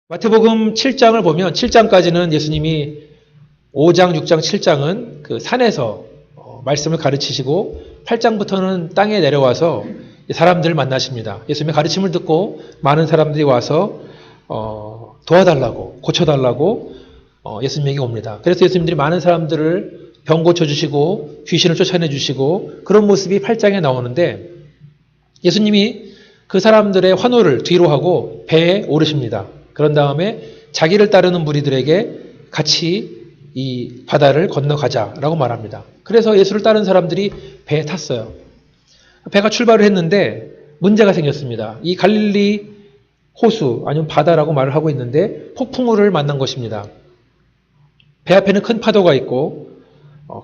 마태복음 7장을 보면 7장까지는 예수님이 5장, 6장, 7장은 그 산에서 말씀을 가르치시고 8장부터는 땅에 내려와서 사람들을 만나십니다. 예수님의 가르침을 듣고 많은 사람들이 와서 도와달라고, 고쳐달라고 예수님에게 옵니다. 그래서 예수님들이 많은 사람들을 병 고쳐주시고 귀신을 쫓아내주시고 그런 모습이 8장에 나오는데 예수님이 그 사람들의 환호를 뒤로 하고 배에 오르십니다. 그런 다음에 자기를 따르는 무리들에게 같이 이 바다를 건너가자라고 말합니다. 그래서 예수를 따르는 사람들이 배에 탔어요. 배가 출발을 했는데 문제가 생겼습니다. 이 갈릴리 호수 아니면 바다라고 말을 하고 있는데 폭풍우를 만난 것입니다. 배 앞에는 큰 파도가 있고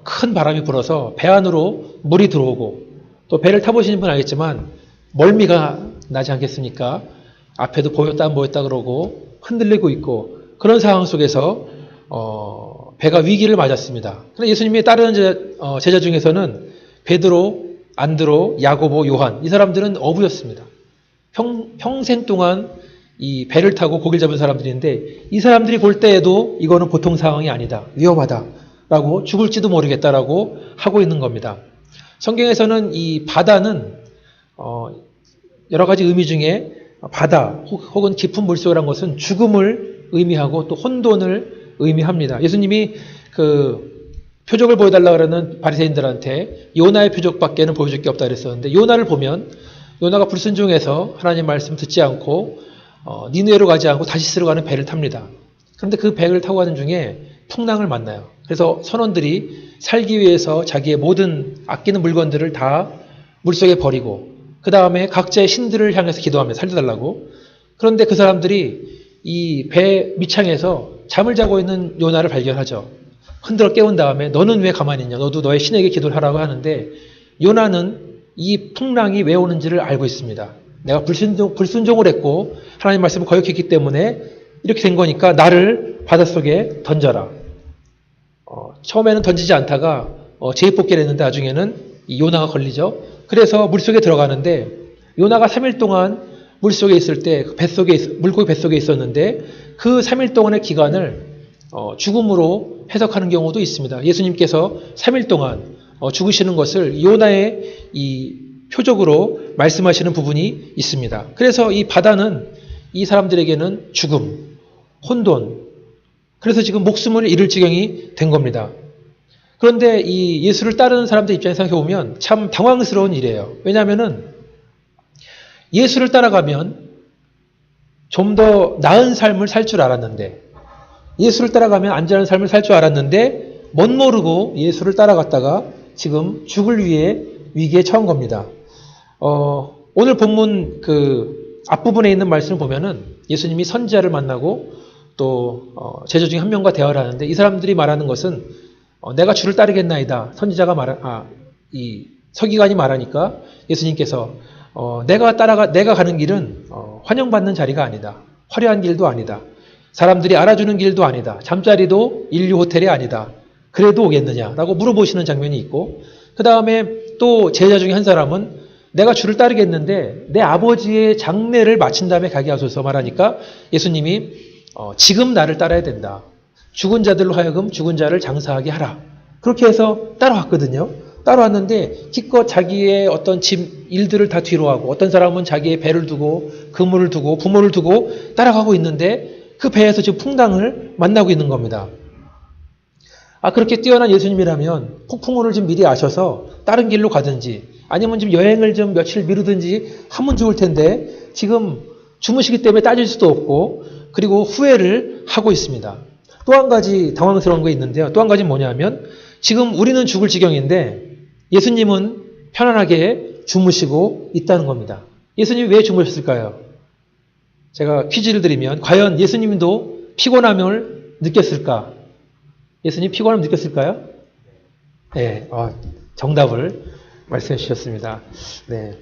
큰 바람이 불어서 배 안으로 물이 들어오고 또 배를 타보시는 분은 알겠지만 멀미가 나지 않겠습니까? 앞에도 보였다 안 보였다 그러고 흔들리고 있고 그런 상황 속에서 배가 위기를 맞았습니다. 그런데 예수님이 따르는 제자 중에서는 베드로, 안드로, 야고보, 요한 이 사람들은 어부였습니다. 평생 동안 이 배를 타고 고기를 잡은 사람들인데 이 사람들이 볼 때에도 이거는 보통 상황이 아니다. 위험하다라고 죽을지도 모르겠다라고 하고 있는 겁니다. 성경에서는 이 바다는 여러 가지 의미 중에 바다 혹은 깊은 물속이라는 것은 죽음을 의미하고 또 혼돈을 의미합니다. 예수님이 그 표적을 보여달라 그러는 바리새인들한테 요나의 표적밖에는 보여줄 게 없다 그랬었는데 요나를 보면 요나가 불순종해서 하나님 말씀 듣지 않고 니느웨로 가지 않고 다시스로 가는 배를 탑니다. 그런데 그 배를 타고 가는 중에 풍랑을 만나요. 그래서 선원들이 살기 위해서 자기의 모든 아끼는 물건들을 다 물속에 버리고 그 다음에 각자의 신들을 향해서 기도하며 살려달라고. 그런데 그 사람들이 이 배 밑창에서 잠을 자고 있는 요나를 발견하죠. 흔들어 깨운 다음에 너는 왜 가만히 있냐? 너도 너의 신에게 기도를 하라고 하는데 요나는 이 풍랑이 왜 오는지를 알고 있습니다. 내가 불순종을 했고 하나님 말씀을 거역했기 때문에 이렇게 된 거니까 나를 바닷속에 던져라. 처음에는 던지지 않다가 제입복귀를 했는데 나중에는 이 요나가 걸리죠. 그래서 물속에 들어가는데 요나가 3일 동안 물속에 있을 때 물고기 뱃속에 있었는데 그 3일 동안의 기간을 죽음으로 해석하는 경우도 있습니다. 예수님께서 3일 동안 죽으시는 것을 요나의 이 표적으로 말씀하시는 부분이 있습니다. 그래서 이 바다는 이 사람들에게는 죽음, 혼돈, 그래서 지금 목숨을 잃을 지경이 된 겁니다. 그런데 이 예수를 따르는 사람들 입장에서 생각해보면 참 당황스러운 일이에요. 왜냐하면은 예수를 따라가면 좀 더 나은 삶을 살 줄 알았는데 예수를 따라가면 안전한 삶을 살 줄 알았는데 멋 모르고 예수를 따라갔다가 지금 죽을 위기에 처한 겁니다. 오늘 본문 그 앞부분에 있는 말씀을 보면은 예수님이 선지자를 만나고 또 제자 중에 한 명과 대화를 하는데 이 사람들이 말하는 것은 내가 주를 따르겠나이다. 선지자가 이 서기관이 말하니까 예수님께서 내가 가는 길은 환영받는 자리가 아니다. 화려한 길도 아니다. 사람들이 알아주는 길도 아니다. 잠자리도 인류 호텔이 아니다. 그래도 오겠느냐라고 물어보시는 장면이 있고 그 다음에 또 제자 중에 한 사람은 내가 주를 따르겠는데 내 아버지의 장례를 마친 다음에 가게 하소서 말하니까 예수님이 지금 나를 따라야 된다. 죽은 자들로 하여금 죽은 자를 장사하게 하라. 그렇게 해서 따라왔거든요. 따라왔는데 기껏 자기의 어떤 집 일들을 다 뒤로하고 어떤 사람은 자기의 배를 두고 그물을 두고 부모를 두고 따라가고 있는데 그 배에서 지금 풍랑을 만나고 있는 겁니다. 그렇게 뛰어난 예수님이라면 폭풍우를 좀 미리 아셔서 다른 길로 가든지 아니면 좀 여행을 좀 며칠 미루든지 하면 좋을 텐데 지금 주무시기 때문에 따질 수도 없고 그리고 후회를 하고 있습니다. 또 한 가지 당황스러운 게 있는데요. 또 한 가지는 뭐냐면 지금 우리는 죽을 지경인데 예수님은 편안하게 주무시고 있다는 겁니다. 예수님이 왜 주무셨을까요? 제가 퀴즈를 드리면 과연 예수님도 피곤함을 느꼈을까? 예수님 피곤함을 느꼈을까요? 네, 정답을 말씀해 주셨습니다. 네.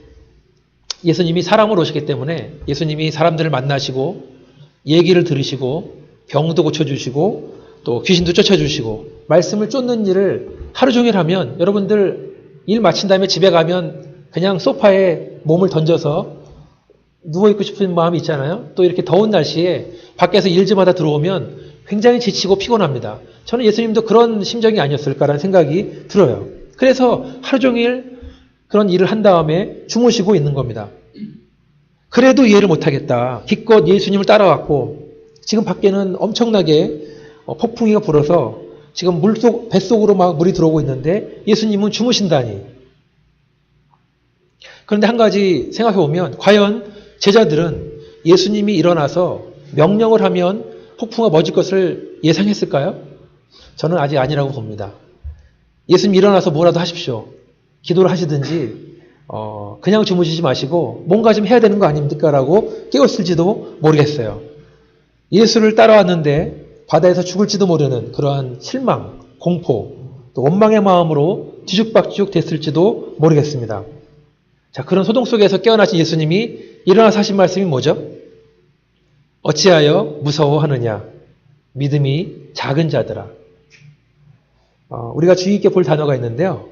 예수님이 사람으로 오셨기 때문에 예수님이 사람들을 만나시고 얘기를 들으시고 병도 고쳐주시고 또 귀신도 쫓아주시고 말씀을 쫓는 일을 하루 종일 하면 여러분들 일 마친 다음에 집에 가면 그냥 소파에 몸을 던져서 누워있고 싶은 마음이 있잖아요. 또 이렇게 더운 날씨에 밖에서 일 좀 하다 들어오면 굉장히 지치고 피곤합니다. 저는 예수님도 그런 심정이 아니었을까라는 생각이 들어요. 그래서 하루 종일 그런 일을 한 다음에 주무시고 있는 겁니다. 그래도 이해를 못하겠다. 기껏 예수님을 따라왔고 지금 밖에는 엄청나게 폭풍이가 불어서 지금 뱃속으로 막 물이 들어오고 있는데 예수님은 주무신다니. 그런데 한 가지 생각해 보면 과연 제자들은 예수님이 일어나서 명령을 하면 폭풍과 멎을 것을 예상했을까요? 저는 아직 아니라고 봅니다. 예수님 일어나서 뭐라도 하십시오. 기도를 하시든지 그냥 주무시지 마시고 뭔가 좀 해야 되는 거 아닙니까? 라고 깨웠을지도 모르겠어요. 예수를 따라왔는데 바다에서 죽을지도 모르는 그러한 실망, 공포, 또 원망의 마음으로 뒤죽박죽 됐을지도 모르겠습니다. 자, 그런 소동 속에서 깨어나신 예수님이 일어나서 하신 말씀이 뭐죠? 어찌하여 무서워하느냐? 믿음이 작은 자들아. 우리가 주의 깊게 볼 단어가 있는데요.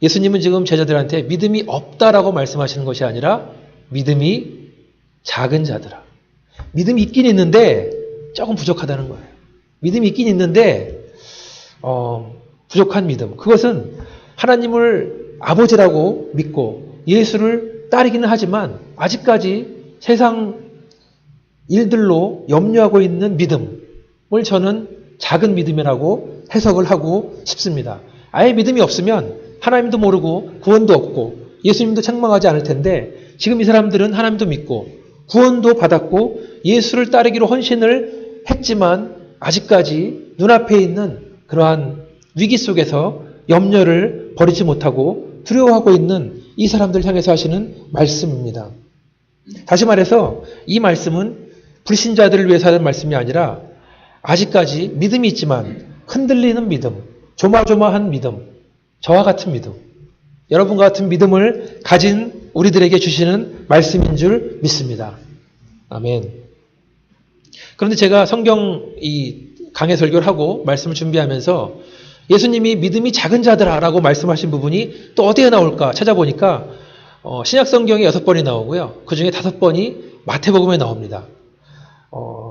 예수님은 지금 제자들한테 믿음이 없다라고 말씀하시는 것이 아니라 믿음이 작은 자들아. 믿음이 있긴 있는데 조금 부족하다는 거예요. 믿음이 있긴 있는데 부족한 믿음. 그것은 하나님을 아버지라고 믿고 예수를 따르기는 하지만 아직까지 세상 일들로 염려하고 있는 믿음을 저는 작은 믿음이라고 해석을 하고 싶습니다. 아예 믿음이 없으면 하나님도 모르고 구원도 없고 예수님도 책망하지 않을 텐데 지금 이 사람들은 하나님도 믿고 구원도 받았고 예수를 따르기로 헌신을 했지만 아직까지 눈앞에 있는 그러한 위기 속에서 염려를 버리지 못하고 두려워하고 있는 이 사람들 향해서 하시는 말씀입니다. 다시 말해서 이 말씀은 불신자들을 위해서 하는 말씀이 아니라 아직까지 믿음이 있지만 흔들리는 믿음, 조마조마한 믿음, 저와 같은 믿음, 여러분과 같은 믿음을 가진 우리들에게 주시는 말씀인 줄 믿습니다. 아멘. 그런데 제가 성경 강해 설교를 하고 말씀을 준비하면서 예수님이 믿음이 작은 자들아라고 말씀하신 부분이 또 어디에 나올까 찾아보니까 신약 성경에 6번이 나오고요. 그 중에 5번이 마태복음에 나옵니다.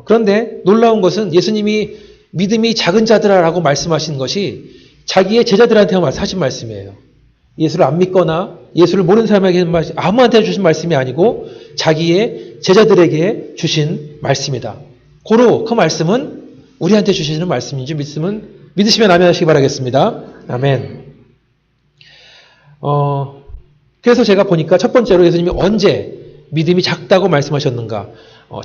그런데 놀라운 것은 예수님이 믿음이 작은 자들아라고 말씀하신 것이 자기의 제자들한테만 하신 말씀이에요. 예수를 안 믿거나 예수를 모르는 사람에게 아무한테 주신 말씀이 아니고 자기의 제자들에게 주신 말씀이다. 고로 그 말씀은 우리한테 주시는 말씀인지 믿으시면 아멘 하시기 바라겠습니다. 아멘. 그래서 제가 보니까 첫 번째로 예수님이 언제 믿음이 작다고 말씀하셨는가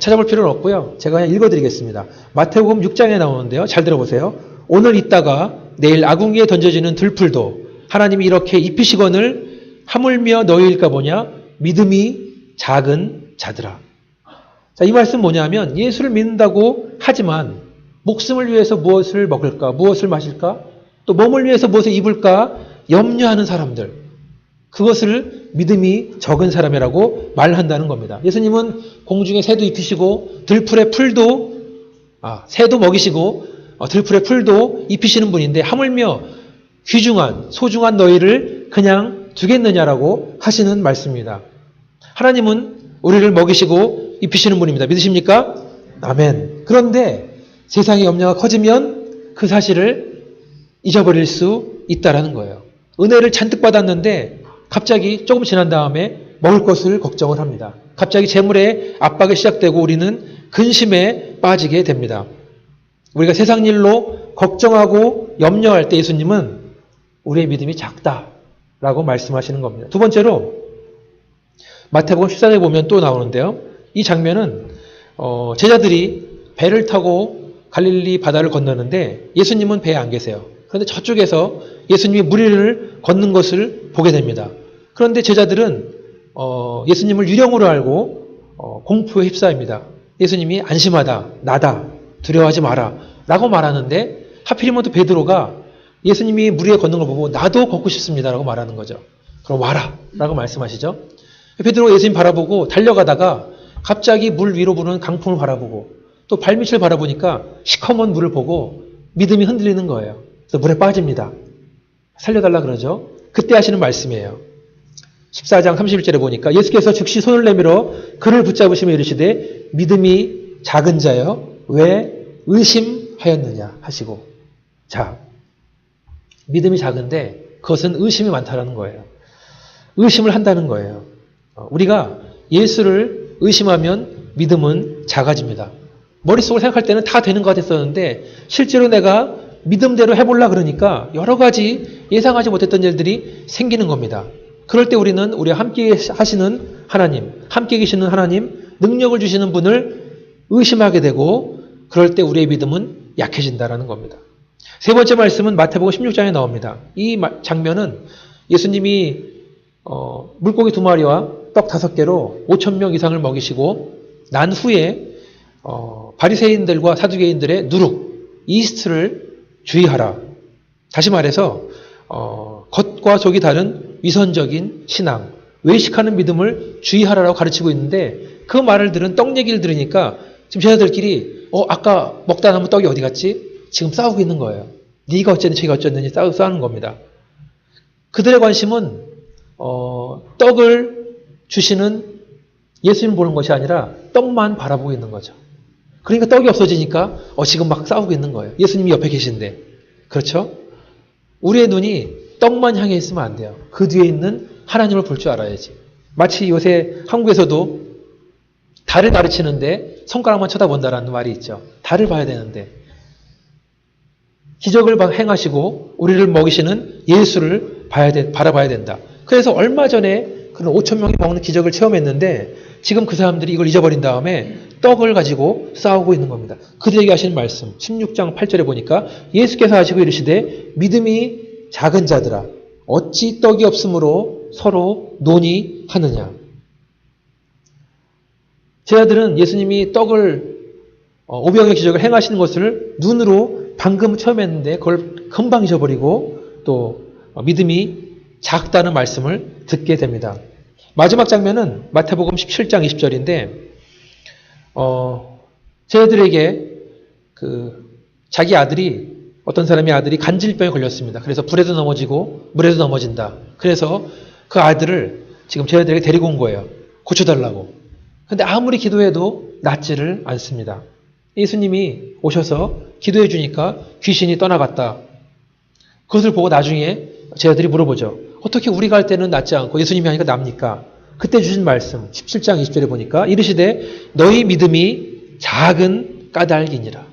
찾아볼 필요는 없고요. 제가 그냥 읽어드리겠습니다. 마태복음 6장에 나오는데요. 잘 들어보세요. 오늘 있다가 내일 아궁이에 던져지는 들풀도 하나님이 이렇게 입히시거늘 하물며 너희일까 보냐? 믿음이 작은 자들아. 자, 이 말씀 뭐냐면 예수를 믿는다고 하지만 목숨을 위해서 무엇을 먹을까? 무엇을 마실까? 또 몸을 위해서 무엇을 입을까? 염려하는 사람들. 그것을 믿음이 적은 사람이라고 말한다는 겁니다. 예수님은 공중에 새도 입히시고 들풀에 풀도 새도 먹이시고 들풀에 풀도 입히시는 분인데 하물며 귀중한 소중한 너희를 그냥 두겠느냐라고 하시는 말씀입니다. 하나님은 우리를 먹이시고 입히시는 분입니다. 믿으십니까? 아멘. 그런데 세상의 염려가 커지면 그 사실을 잊어버릴 수 있다라는 거예요. 은혜를 잔뜩 받았는데 갑자기 조금 지난 다음에 먹을 것을 걱정을 합니다. 갑자기 재물의 압박이 시작되고 우리는 근심에 빠지게 됩니다. 우리가 세상 일로 걱정하고 염려할 때 예수님은 우리의 믿음이 작다라고 말씀하시는 겁니다. 두 번째로 마태복음 14장에 보면 또 나오는데요. 이 장면은 제자들이 배를 타고 갈릴리 바다를 건너는데 예수님은 배에 안 계세요. 그런데 저쪽에서 예수님이 무리를 걷는 것을 보게 됩니다. 그런데 제자들은 예수님을 유령으로 알고 공포에 휩싸입니다. 예수님이 안심하다, 나다, 두려워하지 마라 라고 말하는데 하필이면 또 베드로가 예수님이 무리에 걷는 걸 보고 나도 걷고 싶습니다 라고 말하는 거죠. 그럼 와라 라고 말씀하시죠. 베드로가 예수님 바라보고 달려가다가 갑자기 물 위로 부는 강풍을 바라보고 또 발밑을 바라보니까 시커먼 물을 보고 믿음이 흔들리는 거예요. 그래서 물에 빠집니다. 살려달라 그러죠. 그때 하시는 말씀이에요. 14장 31절에 보니까 예수께서 즉시 손을 내밀어 그를 붙잡으시며 이르시되 믿음이 작은 자여 왜 의심하였느냐 하시고, 자, 믿음이 작은데 그것은 의심이 많다라는 거예요. 의심을 한다는 거예요. 우리가 예수를 의심하면 믿음은 작아집니다. 머릿속으로 생각할 때는 다 되는 것 같았었는데 실제로 내가 믿음대로 해보려 그러니까 여러 가지 예상하지 못했던 일들이 생기는 겁니다. 그럴 때 우리는 우리와 함께 하시는 하나님, 함께 계시는 하나님, 능력을 주시는 분을 의심하게 되고 그럴 때 우리의 믿음은 약해진다는 겁니다. 세 번째 말씀은 마태복음 16장에 나옵니다. 이 장면은 예수님이 물고기 2마리와 떡 5개로 5,000명 이상을 먹이시고 난 후에 바리새인들과 사두개인들의 누룩, 이스트를 주의하라. 다시 말해서 겉과 속이 다른 위선적인 신앙, 외식하는 믿음을 주의하라라고 가르치고 있는데 그 말을 들은 떡 얘기를 들으니까 지금 제자들끼리 아까 먹다 남은 떡이 어디 갔지? 지금 싸우고 있는 거예요. 네가 어쨌든 저희가 어쨌든지 싸우는 겁니다. 그들의 관심은 떡을 주시는 예수님 보는 것이 아니라 떡만 바라보고 있는 거죠. 그러니까 떡이 없어지니까 지금 막 싸우고 있는 거예요. 예수님이 옆에 계신데. 그렇죠? 우리의 눈이 떡만 향해 있으면 안 돼요. 그 뒤에 있는 하나님을 볼 줄 알아야지. 마치 요새 한국에서도 달을 가르치는데 손가락만 쳐다본다라는 말이 있죠. 달을 봐야 되는데 기적을 행하시고 우리를 먹이시는 예수를 바라봐야 된다. 그래서 얼마 전에 그런 5,000명이 먹는 기적을 체험했는데 지금 그 사람들이 이걸 잊어버린 다음에 떡을 가지고 싸우고 있는 겁니다. 그들에게 하시는 말씀 16장 8절에 보니까 예수께서 하시고 이르시되 믿음이 작은 자들아 어찌 떡이 없으므로 서로 논의하느냐. 제자들은 예수님이 떡을 5병의 기적을 행하시는 것을 눈으로 방금 처음 했는데 그걸 금방 잊어버리고 또 믿음이 작다는 말씀을 듣게 됩니다. 마지막 장면은 마태복음 17장 20절인데 제자들에게 자기 아들이 어떤 사람의 아들이 간질병에 걸렸습니다. 그래서 불에도 넘어지고 물에도 넘어진다. 그래서 그 아들을 지금 제자들에게 데리고 온 거예요. 고쳐달라고. 근데 아무리 기도해도 낫지를 않습니다. 예수님이 오셔서 기도해 주니까 귀신이 떠나갔다. 그것을 보고 나중에 제자들이 물어보죠. 어떻게 우리가 할 때는 낫지 않고 예수님이 하니까 납니까? 그때 주신 말씀 17장 20절에 보니까 이르시되 너희 믿음이 작은 까닭이니라.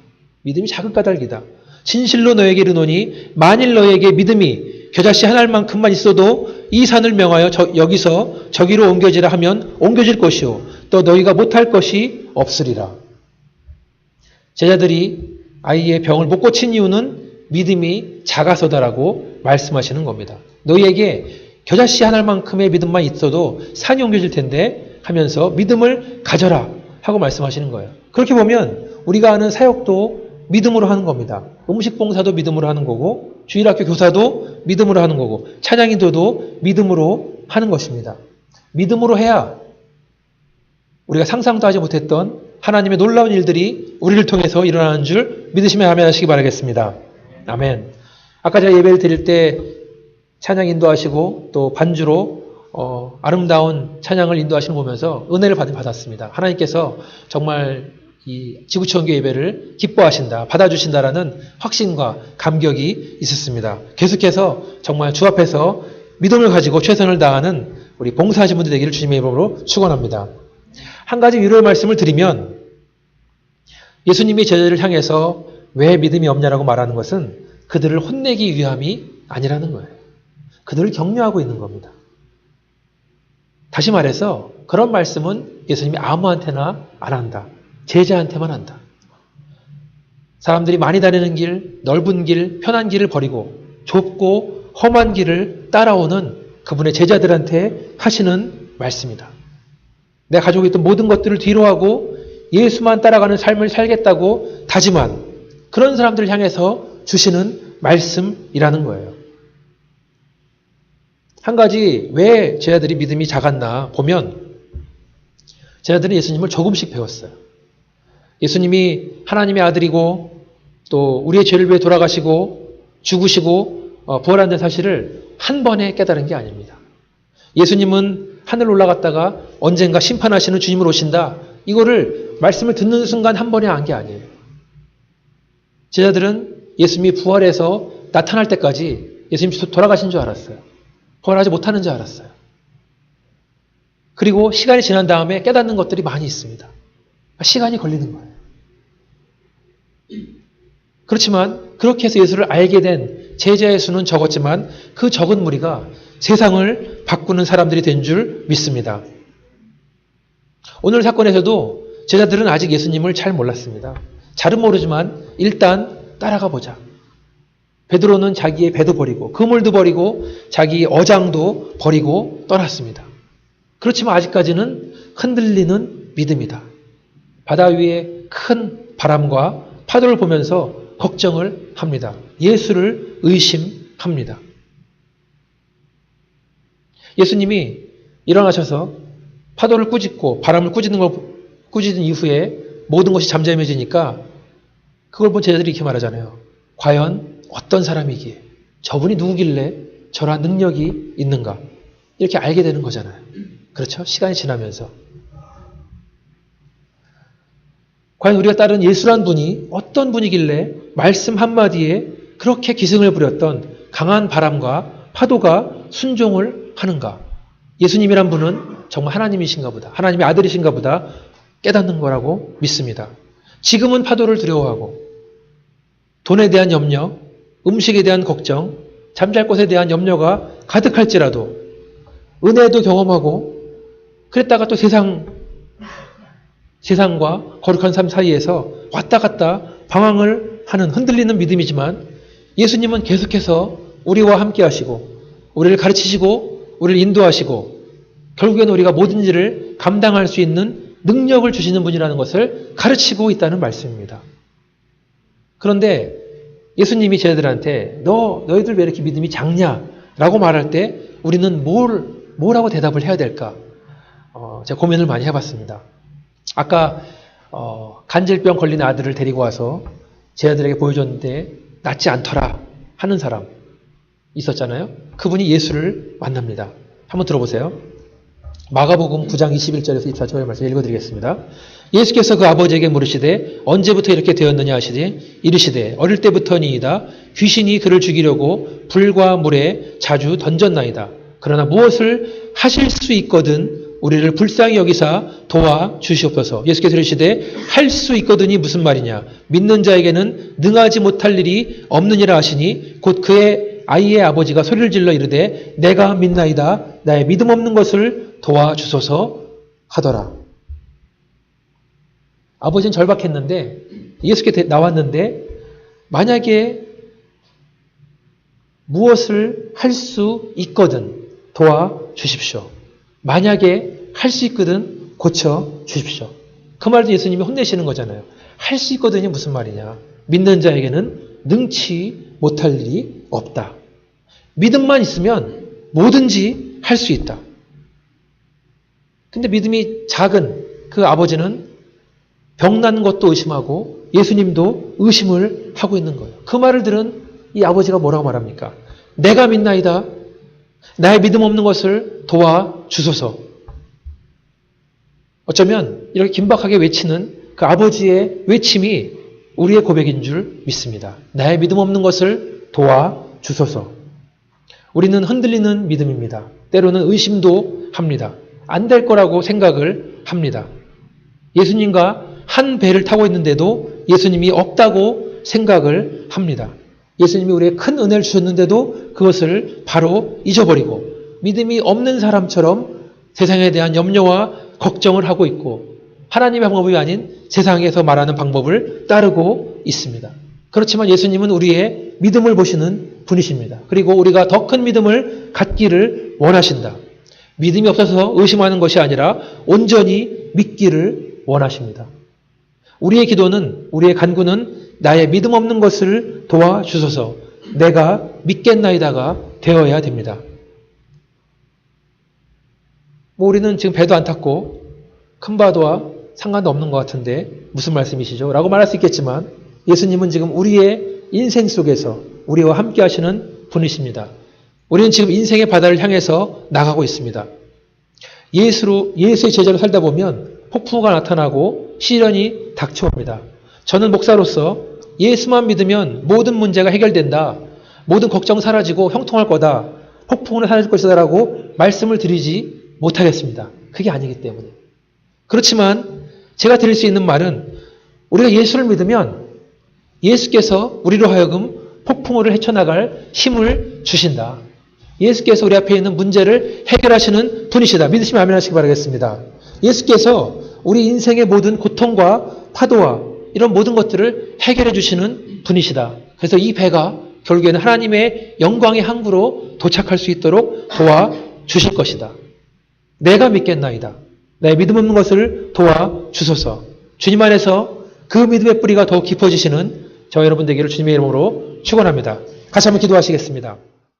믿음이 작은 까닭이다. 진실로 너에게 이르노니 만일 너에게 믿음이 겨자씨 한 알만큼만 있어도 이 산을 명하여 여기서 저기로 옮겨지라 하면 옮겨질 것이요 또 너희가 못할 것이 없으리라. 제자들이 아이의 병을 못 고친 이유는 믿음이 작아서다라고 말씀하시는 겁니다. 너희에게 겨자씨 한 알만큼의 믿음만 있어도 산이 옮겨질 텐데 하면서 믿음을 가져라 하고 말씀하시는 거예요. 그렇게 보면 우리가 하는 사역도 믿음으로 하는 겁니다. 음식 봉사도 믿음으로 하는 거고 주일학교 교사도 믿음으로 하는 거고 찬양인도도 믿음으로 하는 것입니다. 믿음으로 해야 우리가 상상도 하지 못했던 하나님의 놀라운 일들이 우리를 통해서 일어나는 줄 믿으시며 아멘 하시기 바라겠습니다. 아멘. 아까 제가 예배를 드릴 때 찬양 인도하시고 또 반주로 아름다운 찬양을 인도하시는 거 보면서 은혜를 받았습니다. 하나님께서 정말 이 지구촌교 예배를 기뻐하신다, 받아주신다라는 확신과 감격이 있었습니다. 계속해서 정말 주 앞에서 믿음을 가지고 최선을 다하는 우리 봉사하신 분들 되기를 주님의 이름으로 축원합니다. 한 가지 위로의 말씀을 드리면 예수님이 제자들을 향해서 왜 믿음이 없냐라고 말하는 것은 그들을 혼내기 위함이 아니라는 거예요. 그들을 격려하고 있는 겁니다. 다시 말해서 그런 말씀은 예수님이 아무한테나 안 한다. 제자한테만 한다. 사람들이 많이 다니는 길, 넓은 길, 편한 길을 버리고 좁고 험한 길을 따라오는 그분의 제자들한테 하시는 말씀이다. 내가 가지고 있던 모든 것들을 뒤로하고 예수만 따라가는 삶을 살겠다고 다짐한 그런 사람들을 향해서 주시는 말씀이라는 거예요. 한 가지 왜 제자들이 믿음이 작았나 보면 제자들은 예수님을 조금씩 배웠어요. 예수님이 하나님의 아들이고 또 우리의 죄를 위해 돌아가시고 죽으시고 부활한 사실을 한 번에 깨달은 게 아닙니다. 예수님은 하늘 올라갔다가 언젠가 심판하시는 주님으로 오신다. 이거를 말씀을 듣는 순간 한 번에 안 게 아니에요. 제자들은 예수님이 부활해서 나타날 때까지 예수님이 돌아가신 줄 알았어요. 부활하지 못하는 줄 알았어요. 그리고 시간이 지난 다음에 깨닫는 것들이 많이 있습니다. 시간이 걸리는 거예요. 그렇지만 그렇게 해서 예수를 알게 된 제자의 수는 적었지만 그 적은 무리가 세상을 바꾸는 사람들이 된 줄 믿습니다. 오늘 사건에서도 제자들은 아직 예수님을 잘 몰랐습니다. 잘은 모르지만 일단 따라가 보자. 베드로는 자기의 배도 버리고 그물도 버리고 자기 어장도 버리고 떠났습니다. 그렇지만 아직까지는 흔들리는 믿음이다. 바다 위에 큰 바람과 파도를 보면서 걱정을 합니다. 예수를 의심합니다. 예수님이 일어나셔서 파도를 꾸짖고 바람을 꾸짖은 이후에 모든 것이 잠잠해지니까 그걸 본 제자들이 이렇게 말하잖아요. 과연 어떤 사람이기에 저분이 누구길래 저러한 능력이 있는가 이렇게 알게 되는 거잖아요. 그렇죠? 시간이 지나면서 과연 우리가 따른 예수란 분이 어떤 분이길래 말씀 한마디에 그렇게 기승을 부렸던 강한 바람과 파도가 순종을 하는가? 예수님이란 분은 정말 하나님이신가 보다. 하나님의 아들이신가 보다 깨닫는 거라고 믿습니다. 지금은 파도를 두려워하고 돈에 대한 염려, 음식에 대한 걱정, 잠잘 곳에 대한 염려가 가득할지라도 은혜도 경험하고 그랬다가 또 세상과 거룩한 삶 사이에서 왔다 갔다 방황을 하는 흔들리는 믿음이지만 예수님은 계속해서 우리와 함께 하시고 우리를 가르치시고 우리를 인도하시고 결국에는 우리가 모든 일을 감당할 수 있는 능력을 주시는 분이라는 것을 가르치고 있다는 말씀입니다. 그런데 예수님이 제자들한테 너희들 왜 이렇게 믿음이 작냐라고 말할 때 우리는 뭐라고 대답을 해야 될까? 제가 고민을 많이 해봤습니다. 아까 간질병 걸린 아들을 데리고 와서 제자들에게 보여줬는데 낫지 않더라 하는 사람 있었잖아요. 그분이 예수를 만납니다. 한번 들어보세요. 마가복음 9장 21절에서 24절 말씀 읽어드리겠습니다. 예수께서 그 아버지에게 물으시되 언제부터 이렇게 되었느냐 하시되 이르시되 어릴 때부터니이다. 귀신이 그를 죽이려고 불과 물에 자주 던졌나이다. 그러나 무엇을 하실 수 있거든 우리를 불쌍히 여기사 도와주시옵소서. 예수께서 이르시되 할 수 있거든이 무슨 말이냐. 믿는 자에게는 능하지 못할 일이 없느니라 하시니 곧 그의 아이의 아버지가 소리를 질러 이르되 내가 믿나이다. 나의 믿음 없는 것을 도와주소서 하더라. 아버지는 절박했는데 예수께 나왔는데 만약에 무엇을 할 수 있거든 도와주십시오. 만약에 할 수 있거든 고쳐주십시오. 그 말도 예수님이 혼내시는 거잖아요. 할 수 있거든이 무슨 말이냐. 믿는 자에게는 능치 못할 일이 없다. 믿음만 있으면 뭐든지 할 수 있다. 근데 믿음이 작은 그 아버지는 병난 것도 의심하고 예수님도 의심을 하고 있는 거예요. 그 말을 들은 이 아버지가 뭐라고 말합니까? 내가 믿나이다. 나의 믿음 없는 것을 도와주소서. 어쩌면 이렇게 긴박하게 외치는 그 아버지의 외침이 우리의 고백인 줄 믿습니다. 나의 믿음 없는 것을 도와주소서. 우리는 흔들리는 믿음입니다. 때로는 의심도 합니다. 안 될 거라고 생각을 합니다. 예수님과 한 배를 타고 있는데도 예수님이 없다고 생각을 합니다. 예수님이 우리에게 큰 은혜를 주셨는데도 그것을 바로 잊어버리고 믿음이 없는 사람처럼 세상에 대한 염려와 걱정을 하고 있고 하나님의 방법이 아닌 세상에서 말하는 방법을 따르고 있습니다. 그렇지만 예수님은 우리의 믿음을 보시는 분이십니다. 그리고 우리가 더 큰 믿음을 갖기를 원하신다. 믿음이 없어서 의심하는 것이 아니라 온전히 믿기를 원하십니다. 우리의 기도는, 우리의 간구는 나의 믿음 없는 것을 도와주소서. 내가 믿겠나이다가 되어야 됩니다. 우리는 지금 배도 안 탔고 큰 파도와 상관도 없는 것 같은데 무슨 말씀이시죠? 라고 말할 수 있겠지만 예수님은 지금 우리의 인생 속에서 우리와 함께 하시는 분이십니다. 우리는 지금 인생의 바다를 향해서 나가고 있습니다. 예수의 제자로 살다 보면 폭풍우가 나타나고 시련이 닥쳐옵니다. 저는 목사로서 예수만 믿으면 모든 문제가 해결된다. 모든 걱정 사라지고 형통할 거다. 폭풍우는 사라질 것이다라고 말씀을 드리지 못하겠습니다. 그게 아니기 때문에. 그렇지만 제가 드릴 수 있는 말은 우리가 예수를 믿으면 예수께서 우리로 하여금 폭풍우를 헤쳐나갈 힘을 주신다. 예수께서 우리 앞에 있는 문제를 해결하시는 분이시다. 믿으시면 아멘 하시기 바라겠습니다. 예수께서 우리 인생의 모든 고통과 파도와 이런 모든 것들을 해결해 주시는 분이시다. 그래서 이 배가 결국에는 하나님의 영광의 항구로 도착할 수 있도록 도와주실 것이다. 내가 믿겠나이다. 내 믿음 없는 것을 도와주소서. 주님 안에서 그 믿음의 뿌리가 더욱 깊어지시는 저와 여러분 되기를 주님의 이름으로 축원합니다. 같이 한번 기도하시겠습니다.